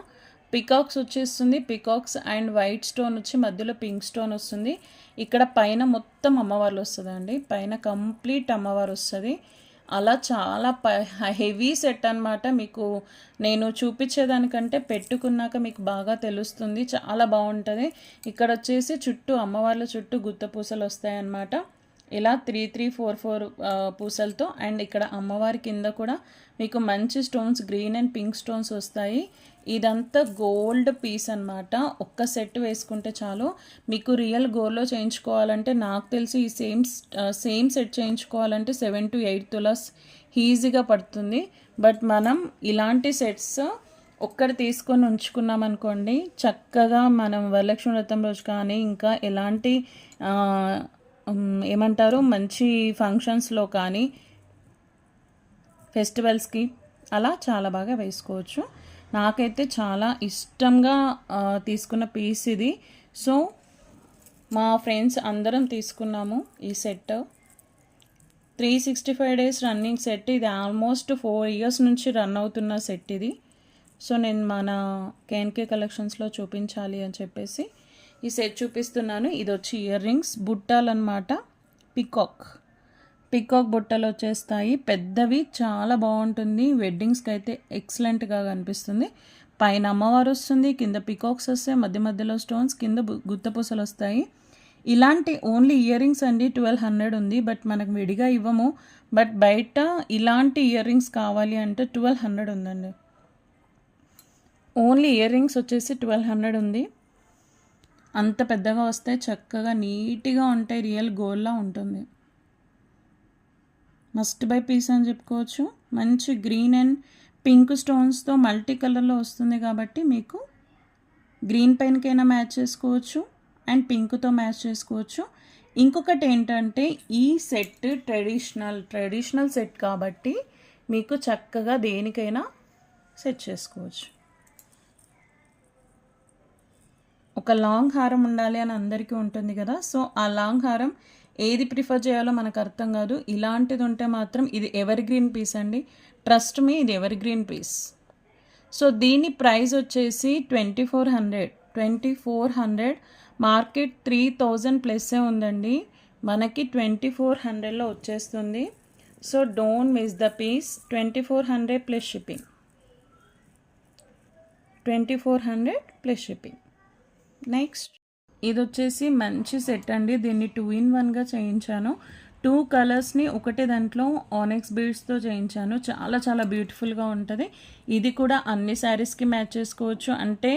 పికాక్స్ వచ్చేస్తుంది. పికాక్స్ అండ్ వైట్ స్టోన్ వచ్చి మధ్యలో పింక్ స్టోన్ వస్తుంది. ఇక్కడ పైన మొత్తం అమ్మవార్లు వస్తుందండి, పైన కంప్లీట్ అమ్మవారు వస్తుంది. అలా చాలా హెవీ సెట్ అనమాట. మీకు నేను చూపించేదానికంటే పెట్టుకున్నాక మీకు బాగా తెలుస్తుంది. చాలా బాగుంటుంది. ఇక్కడ వచ్చేసి చుట్టూ అమ్మవార్ల చుట్టూ గుత్త పూసలు వస్తాయన్నమాట. ఇలా 3, 3, 4, 4 పూసలతో. అండ్ ఇక్కడ అమ్మవారి కింద కూడా మీకు మంచి stones, green and pink stones వస్తాయి. ఇదంతా గోల్డ్ పీస్ అనమాట. ఒక్క సెట్ వేసుకుంటే చాలు. మీకు రియల్ గోల్డ్లో చేయించుకోవాలంటే నాకు తెలిసి ఈ సేమ్ సెట్ చేయించుకోవాలంటే 7 to 8 తులాస్ ఈజీగా పడుతుంది. బట్ మనం ఇలాంటి సెట్స్ ఒక్కటి తీసుకొని ఉంచుకున్నాం అనుకోండి, చక్కగా మనం వరలక్ష్మి వ్రతం రోజు కానీ ఇంకా ఎలాంటి ఏమంటారు మంచి ఫంక్షన్స్లో కానీ ఫెస్టివల్స్కి అలా చాలా బాగా వేసుకోవచ్చు. నాకైతే చాలా ఇష్టంగా తీసుకున్న పీస్ ఇది. సో మా ఫ్రెండ్స్ అందరం తీసుకున్నాము ఈ సెట్. 365 days రన్నింగ్ సెట్ ఇది. ఆల్మోస్ట్ 4 years నుంచి రన్ అవుతున్న సెట్ ఇది. సో నేను మన కేఎన్కే కలెక్షన్స్లో చూపించాలి అని చెప్పేసి ఈ సెట్ చూపిస్తున్నాను. ఇది వచ్చి ఇయర్ రింగ్స్ బుట్టాలు అనమాట. పికాక్ బుట్టలు వచ్చేస్తాయి, పెద్దవి, చాలా బాగుంటుంది. వెడ్డింగ్స్కి అయితే ఎక్సలెంట్గా కనిపిస్తుంది. పైన అమ్మవారు వస్తుంది, కింద పికాక్స్ వస్తాయి, మధ్య మధ్యలో స్టోన్స్, కింద గుత్తపూసలు వస్తాయి. ఇలాంటి ఓన్లీ ఇయర్ రింగ్స్ అండి 1200 ఉంది. బట్ మనకు విడిగా ఇవ్వము. బట్ బయట ఇలాంటి ఇయర్ రింగ్స్ కావాలి అంటే 1200 ఉందండి. ఓన్లీ ఇయర్ రింగ్స్ వచ్చేసి 1200 ఉంది. అంత పెద్దగా వస్తాయి, చక్కగా నీట్గా ఉంటాయి, రియల్ గోల్డ్లా ఉంటుంది. మస్ట్ బై పీస్ అని చెప్పుకోవచ్చు. మంచి గ్రీన్ అండ్ పింక్ స్టోన్స్తో మల్టీ కలర్లో వస్తుంది కాబట్టి మీకు గ్రీన్ పైనకైనా మ్యాచ్ చేసుకోవచ్చు అండ్ పింక్తో మ్యాచ్ చేసుకోవచ్చు. ఇంకొకటి ఏంటంటే ఈ సెట్ ట్రెడిషనల్ సెట్ కాబట్టి మీకు చక్కగా దేనికైనా సెట్ చేసుకోవచ్చు. ఒక లాంగ్ హారం ఉండాలి అని అందరికీ ఉంటుంది కదా. సో ఆ లాంగ్ హారం ఏది ప్రిఫర్ చేయాలో మనకు అర్థం కాదు. ఇలాంటిది ఉంటే మాత్రం ఇది ఎవర్ గ్రీన్ పీస్ అండి. ట్రస్ట్ మీ, ఇది ఎవర్ గ్రీన్ పీస్. సో దీని ప్రైస్ వచ్చేసి 2400 మార్కెట్ 3000 ప్లస్సే ఉందండి. మనకి 2400లో వచ్చేస్తుంది. So don't miss the piece. 2400 plus shipping. 2400 plus shipping. Next ఇది వచ్చేసి మంచి సెట్ అండి. దీన్ని 2 in 1గా చేయించాను. 2 కలర్స్ని ఒకటే దాంట్లో ఆనెక్స్ బీడ్స్తో చేయించాను. చాలా చాలా బ్యూటిఫుల్గా ఉంటుంది. ఇది కూడా అన్ని శారీస్కి మ్యాచ్ చేసుకోవచ్చు. అంటే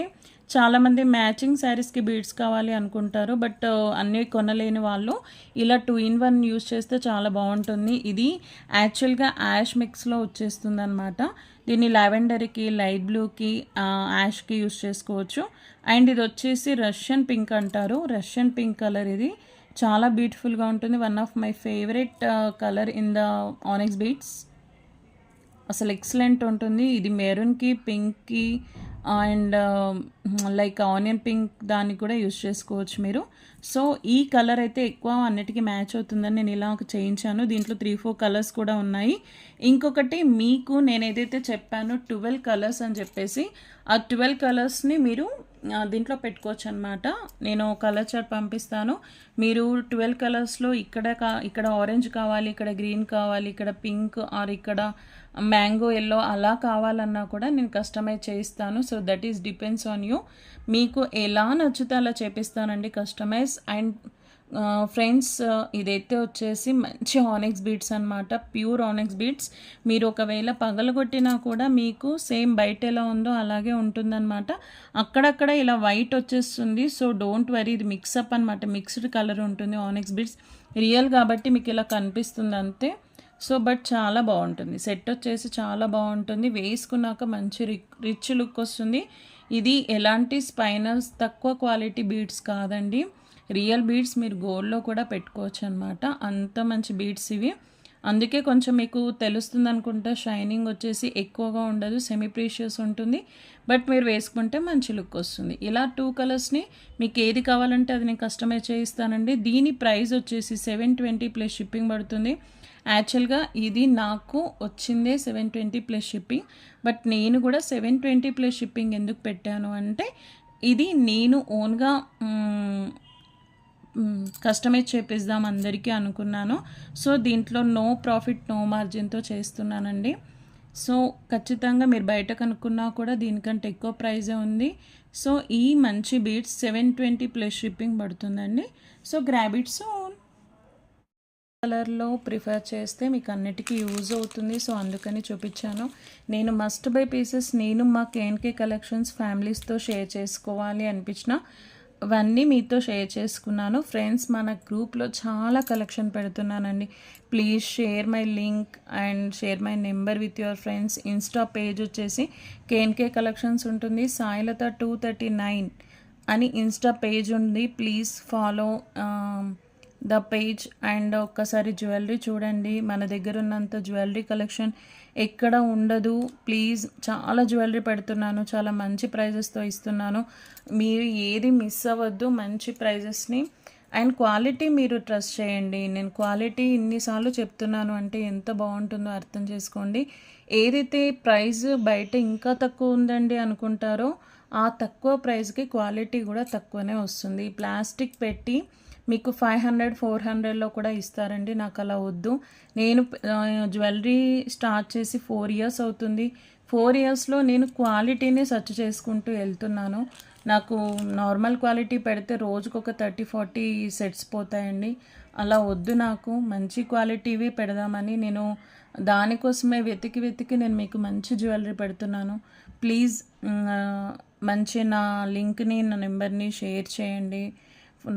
చాలామంది మ్యాచింగ్ శారీస్కి బీడ్స్ కావాలి అనుకుంటారు. బట్ అన్నీ కొనలేని వాళ్ళు ఇలా 2 in 1 యూస్ చేస్తే చాలా బాగుంటుంది. ఇది యాక్చువల్గా యాష్ మిక్స్లో వచ్చేస్తుంది అనమాట. దీన్ని లావెండర్కి, లైట్ బ్లూకి, యాష్కి యూస్ చేసుకోవచ్చు. అండ్ ఇది వచ్చేసి రష్యన్ పింక్ అంటారు. రష్యన్ పింక్ కలర్ ఇది చాలా బ్యూటిఫుల్గా ఉంటుంది. One of my favourite colour in the ఆనెక్స్ beads. అసలు ఎక్సలెంట్ ఉంటుంది. ఇది మెరూన్కి, పింక్కి అండ్ లైక్ ఆనియన్ పింక్ దానికి కూడా యూస్ చేసుకోవచ్చు మీరు. సో ఈ కలర్ అయితే ఎక్కువ అన్నిటికీ మ్యాచ్ అవుతుందని నేను ఇలా చేయించాను. దీంట్లో 3-4 కలర్స్ కూడా ఉన్నాయి. ఇంకొకటి మీకు నేను ఏదైతే చెప్పానో 12 కలర్స్ అని చెప్పేసి, ఆ 12 కలర్స్ని మీరు దీంట్లో పెట్టుకోవచ్చు అనమాట. నేను కలర్ చార్ట్ పంపిస్తాను. మీరు 12 కలర్స్లో ఇక్కడ ఆరెంజ్ కావాలి, ఇక్కడ గ్రీన్ కావాలి, ఇక్కడ పింక్ ఆర్ ఇక్కడ మ్యాంగో ఎల్లో అలా కావాలన్నా కూడా నేను కస్టమైజ్ చేయిస్తాను. So that is depends on you. మీకు ఎలా నచ్చితే అలా చేపిస్తానండి కస్టమైజ్. అండ్ ఫ్రెండ్స్ ఇదైతే వచ్చేసి మంచి ఆనెక్స్ బీడ్స్ అనమాట. Pure ఆనెక్స్ beads. మీరు ఒకవేళ పగలగొట్టినా కూడా మీకు సేమ్ బయట ఎలా ఉందో అలాగే ఉంటుందన్నమాట. అక్కడక్కడ ఇలా వైట్ వచ్చేస్తుంది. సో డోంట్ వరీ, ఇది మిక్సప్ అనమాట. మిక్స్డ్ కలర్ ఉంటుంది ఆనెక్స్ బీడ్స్. రియల్ కాబట్టి మీకు ఇలా కనిపిస్తుంది అంతే. సో బట్ చాలా బాగుంటుంది. సెట్ వచ్చేసి చాలా బాగుంటుంది. వేసుకున్నాక మంచి రిచ్ లుక్ వస్తుంది. ఇది ఎలాంటి స్పైనల్స్ తక్కువ క్వాలిటీ బీడ్స్ కాదండి. రియల్ బీడ్స్ మీరు గోల్డ్లో కూడా పెట్టుకోవచ్చు అనమాట. అంత మంచి బీడ్స్ ఇవి. అందుకే కొంచెం మీకు తెలుస్తుంది అనుకుంటా. షైనింగ్ వచ్చేసి ఎక్కువగా ఉండదు, సెమీ ప్రీషియస్ ఉంటుంది. బట్ మీరు వేసుకుంటే మంచి లుక్ వస్తుంది. ఇలా 2 కలర్స్ని మీకు ఏది కావాలంటే అది నేను కస్టమైజ్ చేయిస్తానండి. దీని ప్రైస్ వచ్చేసి 720 ప్లస్ షిప్పింగ్ పడుతుంది. యాక్చువల్గా ఇది నాకు వచ్చిందే 720 ప్లస్ షిప్పింగ్. బట్ నేను కూడా 720 ప్లస్ షిప్పింగ్ ఎందుకు పెట్టాను అంటే, ఇది నేను ఓన్గా కస్టమైజ్ చేపిద్దాం అందరికీ అనుకున్నాను. సో దీంట్లో నో ప్రాఫిట్ నో మార్జిన్తో చేస్తున్నానండి. సో ఖచ్చితంగా మీరు బయట కనుక్కున్నా కూడా దీనికంటే ఎక్కువ ప్రైజే ఉంది. సో ఈ మంచి బీడ్స్ 720 ప్లస్ షిప్పింగ్ పడుతుందండి. So grab it soon. కలర్లో ప్రిఫర్ చేస్తే మీకు అన్నిటికీ యూజ్ అవుతుంది. సో అందుకని చూపించాను. నేను మస్ట్ బై పీసెస్ నేను మా కేఎన్కే కలెక్షన్స్ ఫ్యామిలీస్తో షేర్ చేసుకోవాలి అనిపించిన అవన్నీ మీతో షేర్ చేసుకున్నాను. ఫ్రెండ్స్, మన గ్రూప్లో చాలా కలెక్షన్ పెడుతున్నానండి. Please share my link and share my number with your friends. Insta page వచ్చేసి కేఎన్కే కలెక్షన్స్ ఉంటుంది. సాయిలత 239 అని ఇన్స్టా పేజ్ ఉంది. Please follow the page. And ఒక్కసారి జ్యువెలరీ చూడండి. మన దగ్గర ఉన్నంత జ్యువెలరీ కలెక్షన్ ఎక్కడ ఉండదు. ప్లీజ్, చాలా జ్యువెలరీ పెడుతున్నాను, చాలా మంచి ప్రైజెస్తో ఇస్తున్నాను. మీరు ఏది మిస్ అవ్వద్దు మంచి ప్రైజెస్ని. అండ్ క్వాలిటీ మీరు ట్రస్ట్ చేయండి. నేను క్వాలిటీ ఇన్నిసార్లు చెప్తున్నాను అంటే ఎంత బాగుంటుందో అర్థం చేసుకోండి. ఏదైతే ప్రైస్ బయట ఇంకా తక్కువ ఉందండి అనుకుంటారో ఆ తక్కువ ప్రైస్కి క్వాలిటీ కూడా తక్కువనే వస్తుంది. ప్లాస్టిక్ పెట్టి మీకు 500-400లో కూడా ఇస్తారండి. నాకు అలా వద్దు. నేను జ్యువెలరీ స్టార్ట్ చేసి 4 ఇయర్స్ అవుతుంది. 4 ఇయర్స్లో నేను క్వాలిటీని సెర్చ్ చేసుకుంటూ వెళ్తున్నాను. నాకు నార్మల్ క్వాలిటీ పెడితే రోజుకు ఒక 30-40 సెట్స్ పోతాయండి. అలా వద్దు, నాకు మంచి క్వాలిటీవి పెడదామని నేను దానికోసమే వెతికి నేను మీకు మంచి జ్యువెలరీ పెడుతున్నాను. ప్లీజ్ మంచి నా లింక్ని, నా నెంబర్ని షేర్ చేయండి.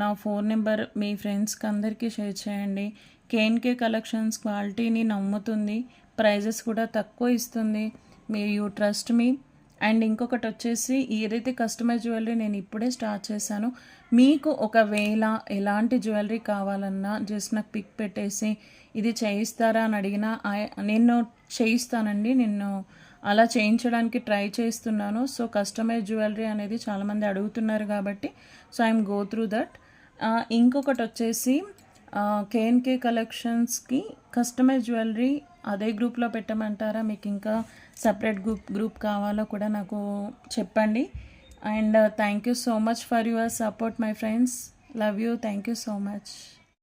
నా ఫోన్ నెంబర్ మీ ఫ్రెండ్స్కి అందరికీ షేర్ చేయండి. కేఎన్కే కలెక్షన్స్ క్వాలిటీని నమ్ముతుంది, ప్రైజెస్ కూడా తక్కువ ఇస్తుంది. You trust me. అండ్ ఇంకొకటి వచ్చేసి ఏదైతే కస్టమైజ్ జ్యువెలరీ నేను ఇప్పుడే స్టార్ట్ చేశాను. మీకు ఒకవేళ ఎలాంటి జ్యువెలరీ కావాలన్నా జస్ట్ నాకు పిక్ పెట్టేసి ఇది చేయిస్తారా అని అడిగినా నేను చేయిస్తానండి. నేను అలా చేయించడానికి ట్రై చేస్తున్నాను. సో కస్టమైజ్ జ్యువెలరీ అనేది చాలామంది అడుగుతున్నారు కాబట్టి so I'm go through that. ఇంకొకటి వచ్చేసి కేఎన్కే కలెక్షన్స్కి కస్టమైజ్ జ్యువెలరీ అదే గ్రూప్లో పెట్టమంటారా, మీకు ఇంకా సపరేట్ గ్రూప్ కావాలో కూడా నాకు చెప్పండి. And thank you so much for your support my friends. Love you. Thank you so much.